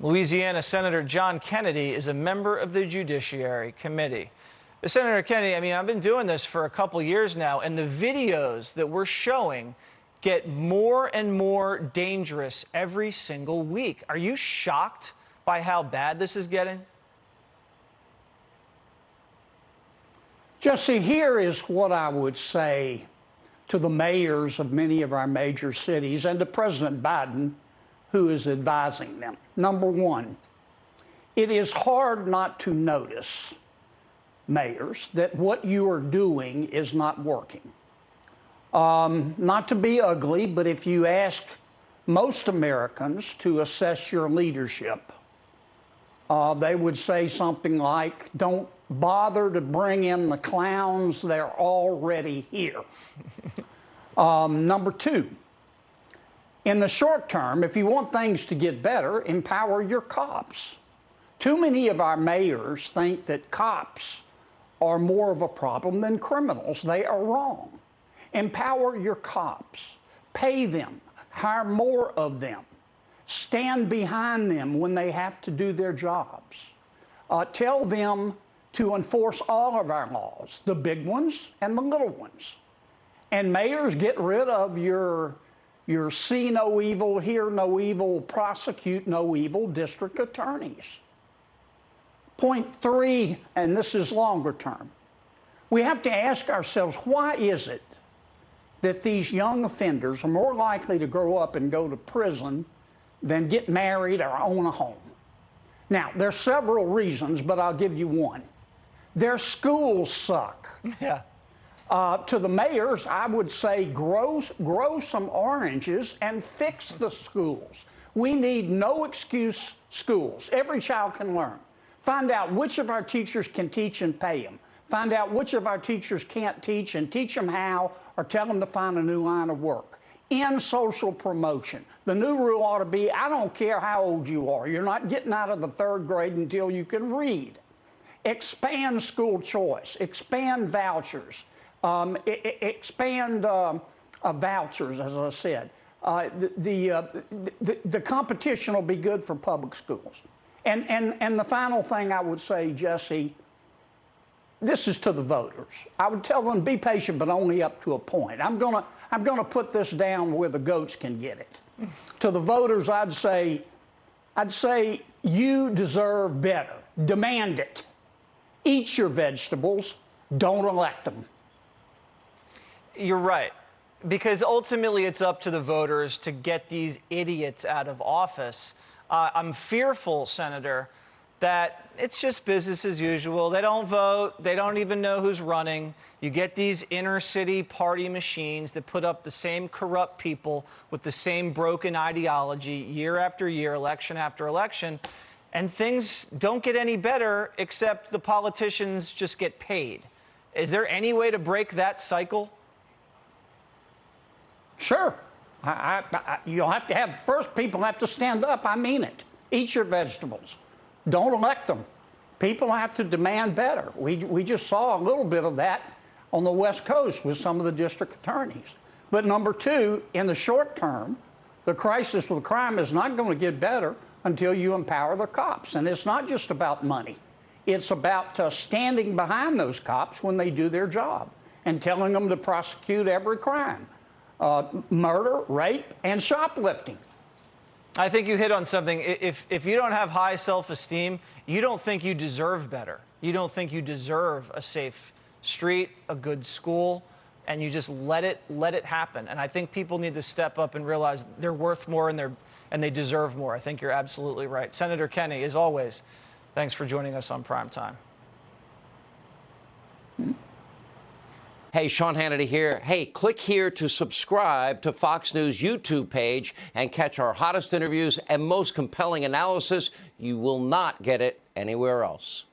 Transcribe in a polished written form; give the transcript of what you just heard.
Louisiana Senator John Kennedy is a member of the Judiciary Committee. Senator Kennedy, I've been doing this for a couple years now, and the videos that we're showing get more and more dangerous every single week. Are you shocked by how bad this is getting? Jesse, here is what I would say to the mayors of many of our major cities and to President Biden, who is advising them. Number one, it is hard not to notice, mayors, that what you are doing is not working. Not to be ugly, but if you ask most Americans to assess your leadership, they would say something like, don't bother to bring in the clowns, they're already here. Number two, in the short term, if you want things to get better, empower your cops. Too many of our mayors think that cops are more of a problem than criminals. They are wrong. Empower your cops. Pay them. Hire more of them. Stand behind them when they have to do their jobs. Tell them to enforce all of our laws, the big ones and the little ones. And mayors, get rid of your see no evil, hear no evil, prosecute no evil district attorneys. Point three, and this is longer term, we have to ask ourselves, why is it that these young offenders are more likely to grow up and go to prison than get married or own a home? Now, there's several reasons, but I'll give you one. Their schools suck. Yeah. To the mayors, I would say grow some oranges and fix the schools. We need no excuse schools. Every child can learn. Find out which of our teachers can teach and pay them. Find out which of our teachers can't teach and teach them how, or tell them to find a new line of work. In social promotion. The new rule ought to be, I don't care how old you are, you're not getting out of the third grade until you can read. Expand school choice, expand vouchers, expand vouchers, as I said. The competition will be good for public schools. And the final thing I would say, Jesse, this is to the voters. I would tell them, be patient, but only up to a point. I'm gonna put this down where the goats can get it. To the voters, I'd say you deserve better. Demand it. Eat your vegetables. Don't elect them. You're right, because ultimately it's up to the voters to get these idiots out of office. I'm fearful, Senator, that it's just business as usual. They don't vote. They don't even know who's running. You get these inner city party machines that put up the same corrupt people with the same broken ideology year after year, election after election, and things don't get any better except the politicians just get paid. Is there any way to break that cycle? Sure. You'll have to have, first people have to stand up. I mean it. Eat your vegetables. Don't elect them. People have to demand better. We just saw a little bit of that on the West Coast with some of the district attorneys. But number two, in the short term, the crisis with crime is not going to get better until you empower the cops. And it's not just about money. It's about standing behind those cops when they do their job and telling them to prosecute every crime. Murder, rape, and shoplifting. I think you hit on something. If you don't have high self-esteem, you don't think you deserve better. You don't think you deserve a safe street, a good school, and you just let it happen. And I think people need to step up and realize they're worth more and they deserve more. I think you're absolutely right. Senator Kennedy, as always, thanks for joining us on Primetime. Hey, Sean Hannity here. Hey, click here to subscribe to Fox News YouTube page and catch our hottest interviews and most compelling analysis. You will not get it anywhere else.